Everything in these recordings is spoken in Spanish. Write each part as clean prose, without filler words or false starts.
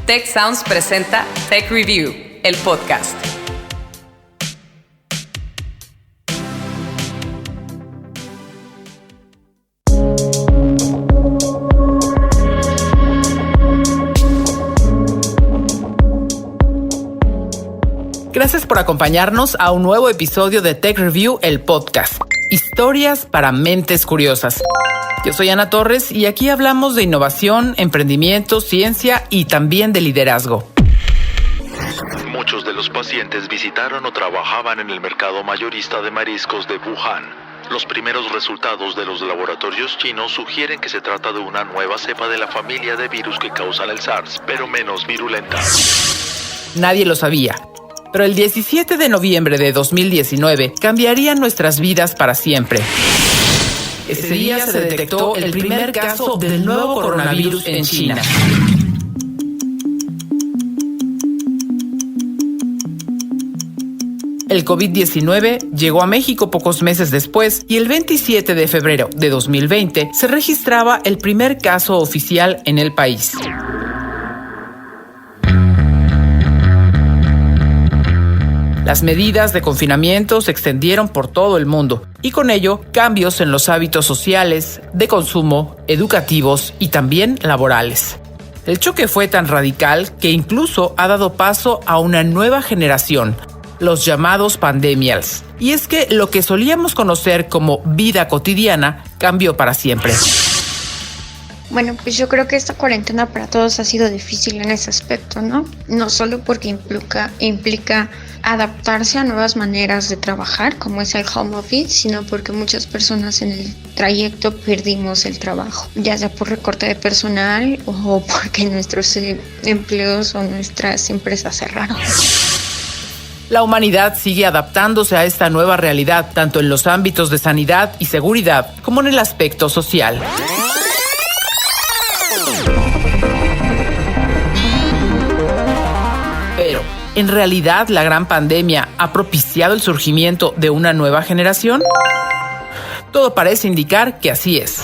Tech Sounds presenta Tech Review, el podcast. Gracias por acompañarnos a un nuevo episodio de Tech Review, el podcast. Historias para mentes curiosas. Yo soy Ana Torres y aquí hablamos de innovación, emprendimiento, ciencia y también de liderazgo. Muchos de los pacientes visitaron o trabajaban en el mercado mayorista de mariscos de Wuhan. Los primeros resultados de los laboratorios chinos sugieren que se trata de una nueva cepa de la familia de virus que causan el SARS, pero menos virulenta. Nadie lo sabía. Pero el 17 de noviembre de 2019 cambiaría nuestras vidas para siempre. Ese día se detectó el primer caso del nuevo coronavirus en China. El COVID-19 llegó a México pocos meses después y el 27 de febrero de 2020 se registraba el primer caso oficial en el país. Las medidas de confinamiento se extendieron por todo el mundo y con ello cambios en los hábitos sociales, de consumo, educativos y también laborales. El choque fue tan radical que incluso ha dado paso a una nueva generación, los llamados pandemials. Y es que lo que solíamos conocer como vida cotidiana cambió para siempre. Bueno, pues yo creo que esta cuarentena para todos ha sido difícil en ese aspecto, ¿no? No solo porque implica adaptarse a nuevas maneras de trabajar, como es el home office, sino porque muchas personas en el trayecto perdimos el trabajo, ya sea por recorte de personal o porque nuestros empleos o nuestras empresas cerraron. La humanidad sigue adaptándose a esta nueva realidad, tanto en los ámbitos de sanidad y seguridad como en el aspecto social. Pero, ¿en realidad la gran pandemia ha propiciado el surgimiento de una nueva generación? Todo parece indicar que así es.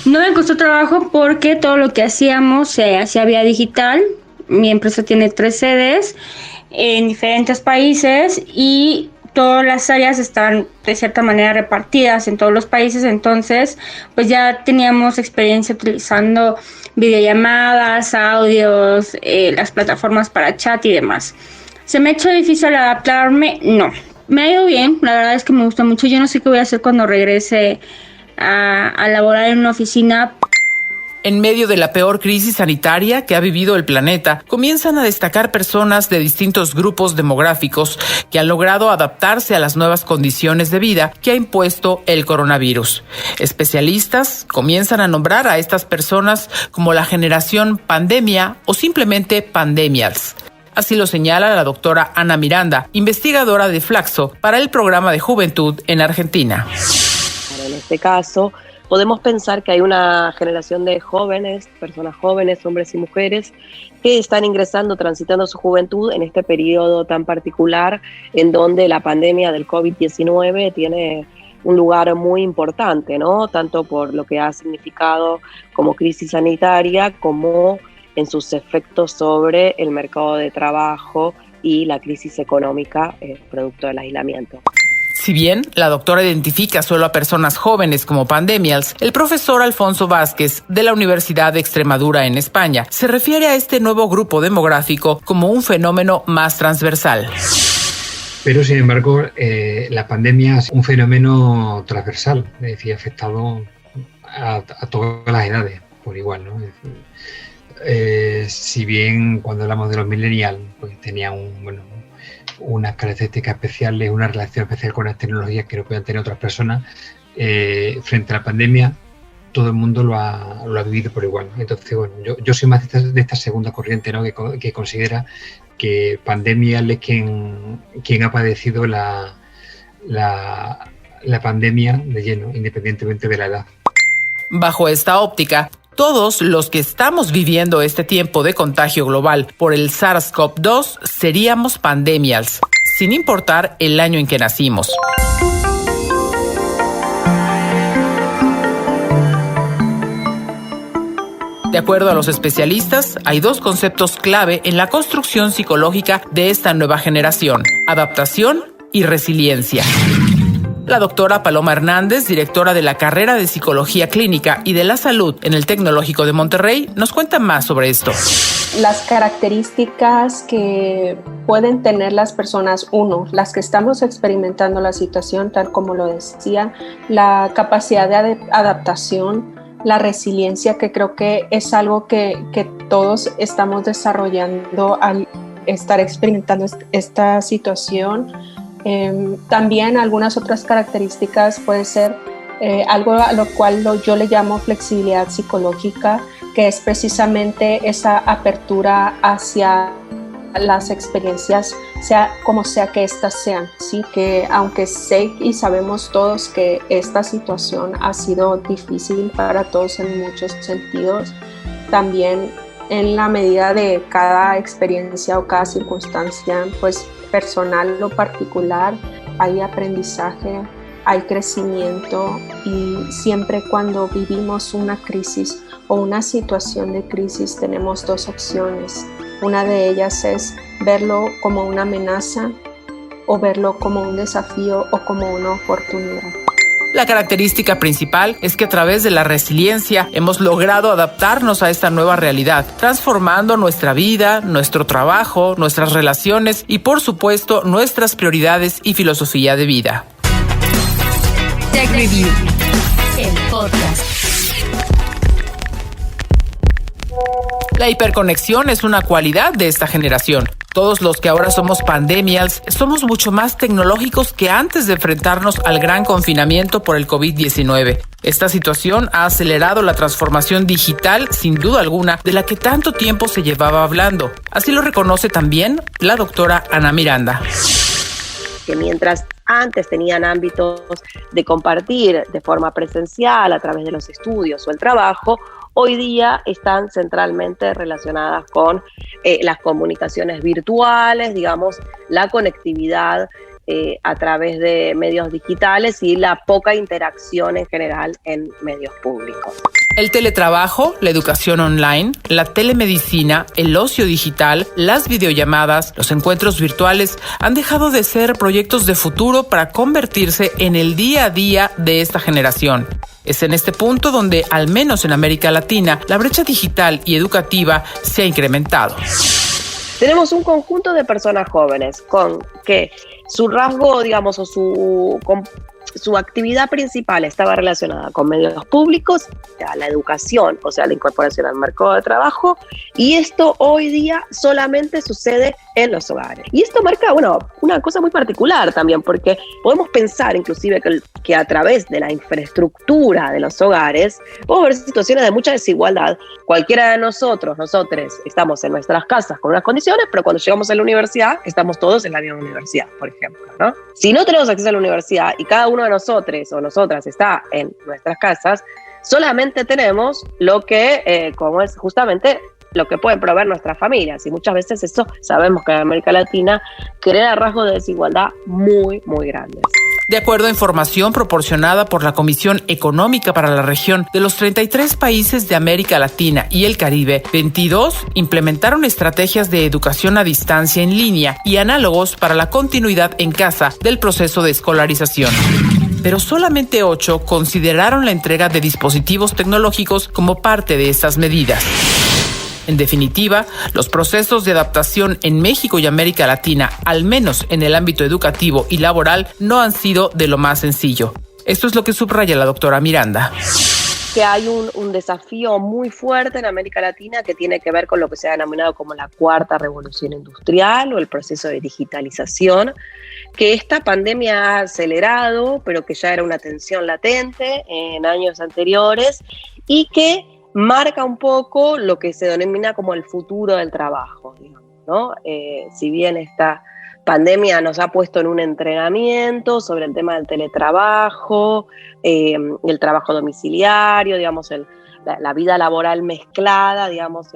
No me costó trabajo porque todo lo que hacíamos se hacía vía digital. Mi empresa tiene 3 sedes en diferentes países y todas las áreas están de cierta manera repartidas en todos los países, entonces pues ya teníamos experiencia utilizando videollamadas, audios, las plataformas para chat y demás. ¿Se me ha hecho difícil adaptarme? No. Me ha ido bien, la verdad es que me gusta mucho. Yo no sé qué voy a hacer cuando regrese a laborar en una oficina. En medio de la peor crisis sanitaria que ha vivido el planeta, comienzan a destacar personas de distintos grupos demográficos que han logrado adaptarse a las nuevas condiciones de vida que ha impuesto el coronavirus. Especialistas comienzan a nombrar a estas personas como la generación pandemia o simplemente pandemials. Así lo señala la doctora Ana Miranda, investigadora de Flaxo para el programa de juventud en Argentina. En este caso, podemos pensar que hay una generación de jóvenes, personas jóvenes, hombres y mujeres, que están ingresando, transitando su juventud en este periodo tan particular en donde la pandemia del COVID-19 tiene un lugar muy importante, ¿no? Tanto por lo que ha significado como crisis sanitaria, como en sus efectos sobre el mercado de trabajo y la crisis económica producto del aislamiento. Si bien la doctora identifica solo a personas jóvenes como pandemials, el profesor Alfonso Vázquez de la Universidad de Extremadura en España se refiere a este nuevo grupo demográfico como un fenómeno más transversal. Pero sin embargo, la pandemia es un fenómeno transversal, es decir, ha afectado a todas las edades por igual, ¿no? Si bien cuando hablamos de los millennials, pues tenían unas características especiales, una relación especial con las tecnologías que no pueden tener otras personas, frente a la pandemia, todo el mundo lo ha vivido por igual. Entonces, bueno, yo soy más de esta segunda corriente, ¿no? que considera que pandemia es quien ha padecido la pandemia de lleno, independientemente de la edad. Bajo esta óptica, todos los que estamos viviendo este tiempo de contagio global por el SARS-CoV-2 seríamos pandemials, sin importar el año en que nacimos. De acuerdo a los especialistas, hay dos conceptos clave en la construcción psicológica de esta nueva generación: adaptación y resiliencia. La doctora Paloma Hernández, directora de la carrera de Psicología Clínica y de la Salud en el Tecnológico de Monterrey, nos cuenta más sobre esto. Las características que pueden tener las personas, uno, las que estamos experimentando la situación, tal como lo decía, la capacidad de adaptación, la resiliencia, que creo que es algo que todos estamos desarrollando al estar experimentando esta situación. También algunas otras características puede ser algo a lo cual yo le llamo flexibilidad psicológica, que es precisamente esa apertura hacia las experiencias, sea como sea que éstas sean, ¿sí? Que aunque sé y sabemos todos que esta situación ha sido difícil para todos en muchos sentidos, también en la medida de cada experiencia o cada circunstancia, pues personal o particular, hay aprendizaje, hay crecimiento, y siempre cuando vivimos una crisis o una situación de crisis tenemos dos opciones. Una de ellas es verlo como una amenaza o verlo como un desafío o como una oportunidad. La característica principal es que a través de la resiliencia hemos logrado adaptarnos a esta nueva realidad, transformando nuestra vida, nuestro trabajo, nuestras relaciones y, por supuesto, nuestras prioridades y filosofía de vida. Tech Review, el podcast. La hiperconexión es una cualidad de esta generación. Todos los que ahora somos pandemials somos mucho más tecnológicos que antes de enfrentarnos al gran confinamiento por el COVID-19. Esta situación ha acelerado la transformación digital, sin duda alguna, de la que tanto tiempo se llevaba hablando. Así lo reconoce también la doctora Ana Miranda. Que mientras antes tenían ámbitos de compartir de forma presencial a través de los estudios o el trabajo, hoy día están centralmente relacionadas con las comunicaciones virtuales, digamos, la conectividad a través de medios digitales y la poca interacción en general en medios públicos. El teletrabajo, la educación online, la telemedicina, el ocio digital, las videollamadas, los encuentros virtuales han dejado de ser proyectos de futuro para convertirse en el día a día de esta generación. Es en este punto donde, al menos en América Latina, la brecha digital y educativa se ha incrementado. Tenemos un conjunto de personas jóvenes con que su rasgo, digamos, o su actividad principal estaba relacionada con medios públicos, a la educación, o sea, la incorporación al mercado de trabajo, y esto hoy día solamente sucede en los hogares. Y esto marca, bueno, una cosa muy particular también, porque podemos pensar inclusive que a través de la infraestructura de los hogares podemos ver situaciones de mucha desigualdad. Cualquiera de nosotros estamos en nuestras casas con unas condiciones, pero cuando llegamos a la universidad estamos todos en la misma universidad, por ejemplo, ¿no? Si no tenemos acceso a la universidad y cada uno de nosotros o nosotras está en nuestras casas, solamente tenemos lo que, como es justamente lo que pueden proveer nuestras familias, y muchas veces eso sabemos que en América Latina crea rasgos de desigualdad muy, muy grandes. De acuerdo a información proporcionada por la Comisión Económica para la Región, de los 33 países de América Latina y el Caribe, 22 implementaron estrategias de educación a distancia en línea y análogos para la continuidad en casa del proceso de escolarización. Pero solamente 8 consideraron la entrega de dispositivos tecnológicos como parte de estas medidas. En definitiva, los procesos de adaptación en México y América Latina, al menos en el ámbito educativo y laboral, no han sido de lo más sencillo. Esto es lo que subraya la doctora Miranda. Que hay un desafío muy fuerte en América Latina que tiene que ver con lo que se ha denominado como la cuarta revolución industrial o el proceso de digitalización, que esta pandemia ha acelerado, pero que ya era una tensión latente en años anteriores y que marca un poco lo que se denomina como el futuro del trabajo, digamos, ¿no? Si bien esta pandemia nos ha puesto en un entrenamiento sobre el tema del teletrabajo, el trabajo domiciliario, digamos, la vida laboral mezclada, digamos,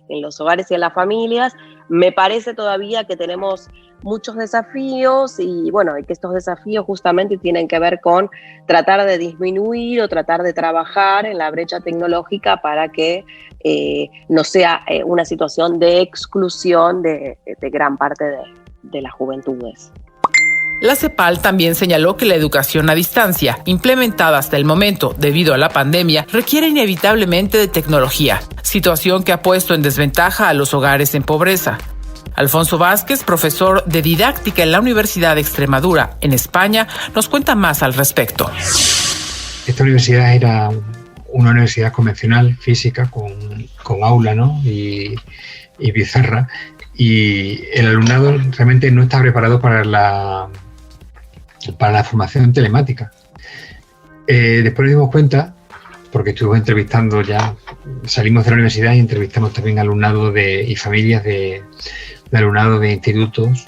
en los hogares y en las familias. Me parece todavía que tenemos muchos desafíos y bueno, y que estos desafíos justamente tienen que ver con tratar de disminuir o tratar de trabajar en la brecha tecnológica para que no sea una situación de exclusión de gran parte de las juventudes. La CEPAL también señaló que la educación a distancia, implementada hasta el momento debido a la pandemia, requiere inevitablemente de tecnología, situación que ha puesto en desventaja a los hogares en pobreza. Alfonso Vázquez, profesor de didáctica en la Universidad de Extremadura, en España, nos cuenta más al respecto. Esta universidad era una universidad convencional, física, con aula, ¿no? y pizarra, y el alumnado realmente no está preparado para la formación telemática. Después nos dimos cuenta, porque estuvimos entrevistando ya, salimos de la universidad y entrevistamos también alumnado y familias de alumnado de institutos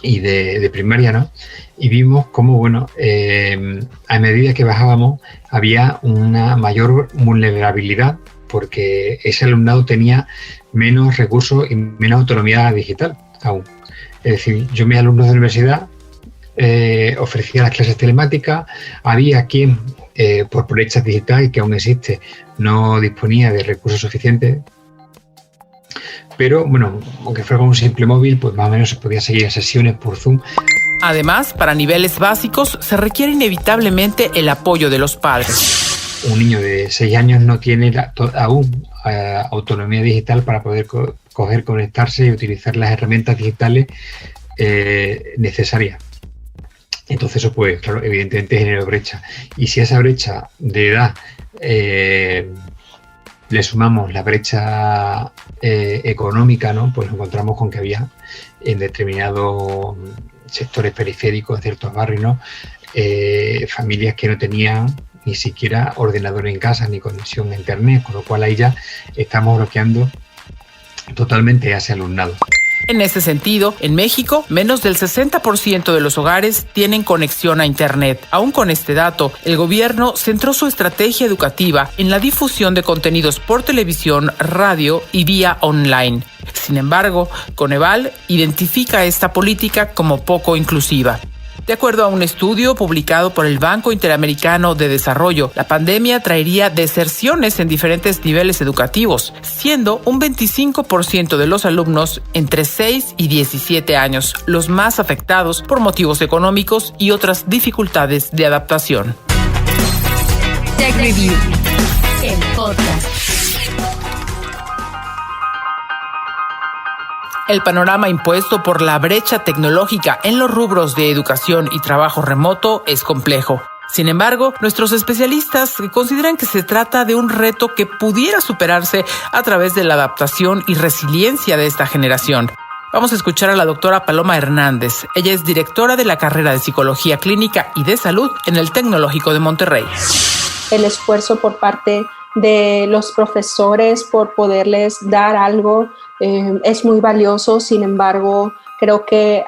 y de primaria, ¿no? Y vimos cómo, bueno, a medida que bajábamos había una mayor vulnerabilidad porque ese alumnado tenía menos recursos y menos autonomía digital aún. Es decir, yo mis alumnos de universidad ofrecía las clases telemáticas, había quien por brecha digital, que aún existe, no disponía de recursos suficientes, pero bueno, aunque fuera con un simple móvil, pues más o menos se podía seguir sesiones por Zoom. Además, para niveles básicos se requiere inevitablemente el apoyo de los padres. Un niño de 6 años no tiene aún autonomía digital para poder conectarse y utilizar las herramientas digitales necesarias. Entonces eso, pues, claro, evidentemente genera brecha. Y si a esa brecha de edad le sumamos la brecha económica, ¿no? Pues nos encontramos con que había en determinados sectores periféricos, ciertos barrios, ¿no? Familias que no tenían ni siquiera ordenador en casa ni conexión a internet, con lo cual ahí ya estamos bloqueando totalmente a ese alumnado. En ese sentido, en México, menos del 60% de los hogares tienen conexión a Internet. Aún con este dato, el gobierno centró su estrategia educativa en la difusión de contenidos por televisión, radio y vía online. Sin embargo, Coneval identifica esta política como poco inclusiva. De acuerdo a un estudio publicado por el Banco Interamericano de Desarrollo, la pandemia traería deserciones en diferentes niveles educativos, siendo un 25% de los alumnos entre 6 y 17 años los más afectados por motivos económicos y otras dificultades de adaptación. Tech Review, el podcast. El panorama impuesto por la brecha tecnológica en los rubros de educación y trabajo remoto es complejo. Sin embargo, nuestros especialistas consideran que se trata de un reto que pudiera superarse a través de la adaptación y resiliencia de esta generación. Vamos a escuchar a la doctora Paloma Hernández. Ella es directora de la carrera de Psicología Clínica y de Salud en el Tecnológico de Monterrey. El esfuerzo por parte de los profesores por poderles dar algo es muy valioso. Sin embargo, creo que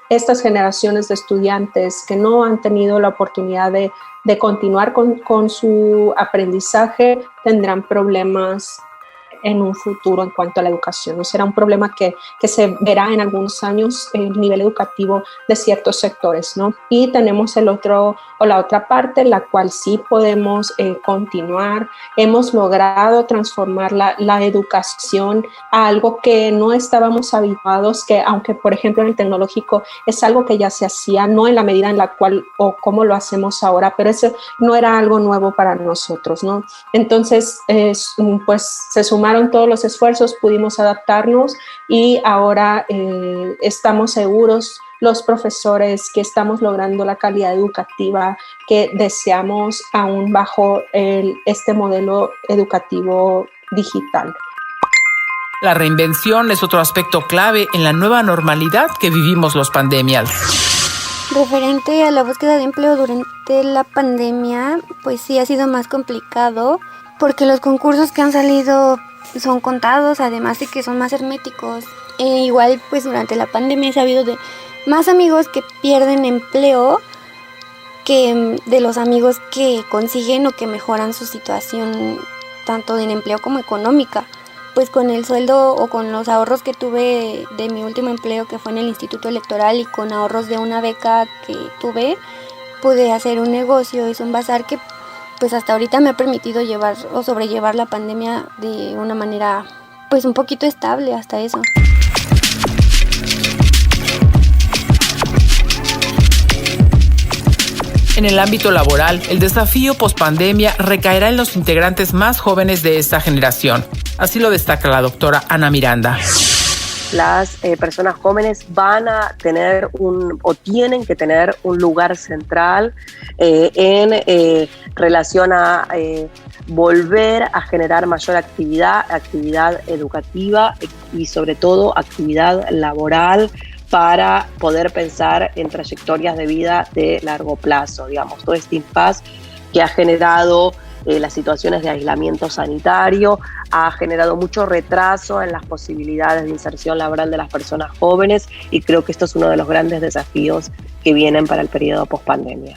estas generaciones de estudiantes que no han tenido la oportunidad de continuar con su aprendizaje tendrán problemas en un futuro en cuanto a la educación. No será un problema que se verá en algunos años en el nivel educativo de ciertos sectores, ¿no? Y tenemos la otra parte, la cual sí podemos continuar. Hemos logrado transformar la educación a algo que no estábamos habituados, que aunque, por ejemplo, en el tecnológico es algo que ya se hacía, no en la medida en la cual o cómo lo hacemos ahora, pero eso no era algo nuevo para nosotros, ¿no? Entonces, pues se sumaron todos los esfuerzos, pudimos adaptarnos y ahora estamos seguros los profesores que estamos logrando la calidad educativa que deseamos aún bajo este modelo educativo digital. La reinvención es otro aspecto clave en la nueva normalidad que vivimos los pandemials. Referente a la búsqueda de empleo durante la pandemia, pues sí ha sido más complicado porque los concursos que han salido son contados, además de que son más herméticos. Igual pues durante la pandemia he sabido de más amigos que pierden empleo que de los amigos que consiguen o que mejoran su situación tanto en empleo como económica. pues con el sueldo o con los ahorros que tuve de mi último empleo, que fue en el Instituto Electoral, y con ahorros de una beca que tuve, pude hacer un negocio, es un bazar que pues hasta ahorita me ha permitido llevar o sobrellevar la pandemia de una manera pues un poquito estable hasta eso. En el ámbito laboral, el desafío pospandemia recaerá en los integrantes más jóvenes de esta generación. Así lo destaca la doctora Ana Miranda. Las personas jóvenes van a tener tienen que tener un lugar central en relación a volver a generar mayor actividad educativa y sobre todo actividad laboral, para poder pensar en trayectorias de vida de largo plazo. Digamos, todo este impasse que ha generado las situaciones de aislamiento sanitario, ha generado mucho retraso en las posibilidades de inserción laboral de las personas jóvenes, y creo que esto es uno de los grandes desafíos que vienen para el periodo pospandemia.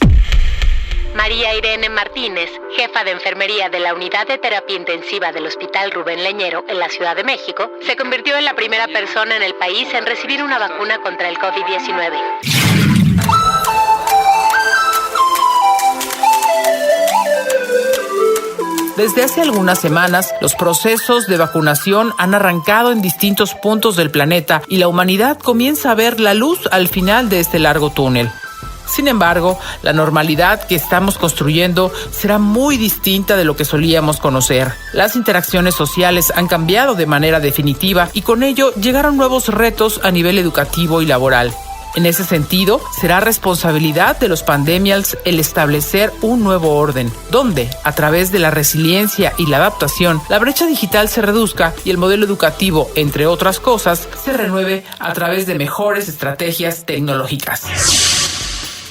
María Irene Martínez, jefa de enfermería de la Unidad de Terapia Intensiva del Hospital Rubén Leñero en la Ciudad de México, se convirtió en la primera persona en el país en recibir una vacuna contra el COVID-19. Desde hace algunas semanas, los procesos de vacunación han arrancado en distintos puntos del planeta y la humanidad comienza a ver la luz al final de este largo túnel. Sin embargo, la normalidad que estamos construyendo será muy distinta de lo que solíamos conocer. Las interacciones sociales han cambiado de manera definitiva y con ello llegaron nuevos retos a nivel educativo y laboral. En ese sentido, será responsabilidad de los pandemials el establecer un nuevo orden, donde, a través de la resiliencia y la adaptación, la brecha digital se reduzca y el modelo educativo, entre otras cosas, se renueve a través de mejores estrategias tecnológicas.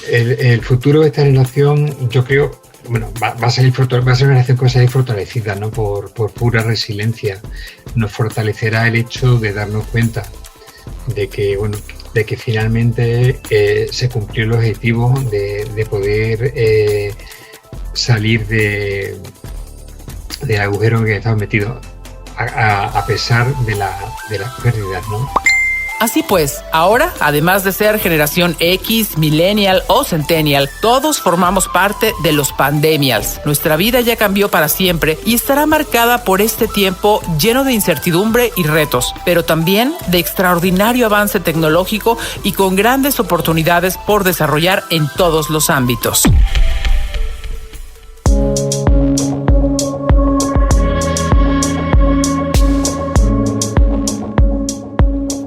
El futuro de esta generación, yo creo, va a ser una generación que va a salir fortalecida, ¿no? Por pura resiliencia. Nos fortalecerá el hecho de darnos cuenta de que finalmente se cumplió el objetivo de poder salir del agujero en que estamos metidos, a pesar de las pérdidas, ¿no? Así pues, ahora, además de ser generación X, millennial o centennial, todos formamos parte de los pandemials. Nuestra vida ya cambió para siempre y estará marcada por este tiempo lleno de incertidumbre y retos, pero también de extraordinario avance tecnológico y con grandes oportunidades por desarrollar en todos los ámbitos.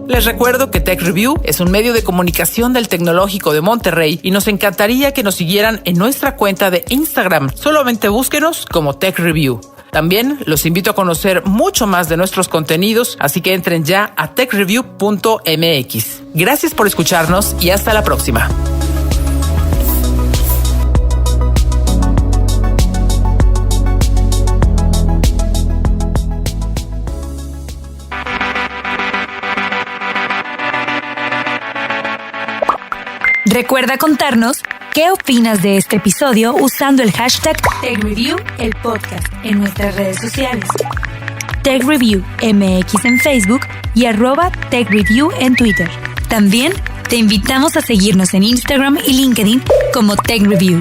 Les recuerdo que Tech Review es un medio de comunicación del Tecnológico de Monterrey y nos encantaría que nos siguieran en nuestra cuenta de Instagram. Solamente búsquenos como Tech Review. También los invito a conocer mucho más de nuestros contenidos, así que entren ya a techreview.mx. Gracias por escucharnos y hasta la próxima. Recuerda contarnos qué opinas de este episodio usando el hashtag TechReview, el podcast, en nuestras redes sociales. TechReview MX en Facebook y @TechReview en Twitter. También te invitamos a seguirnos en Instagram y LinkedIn como TechReview.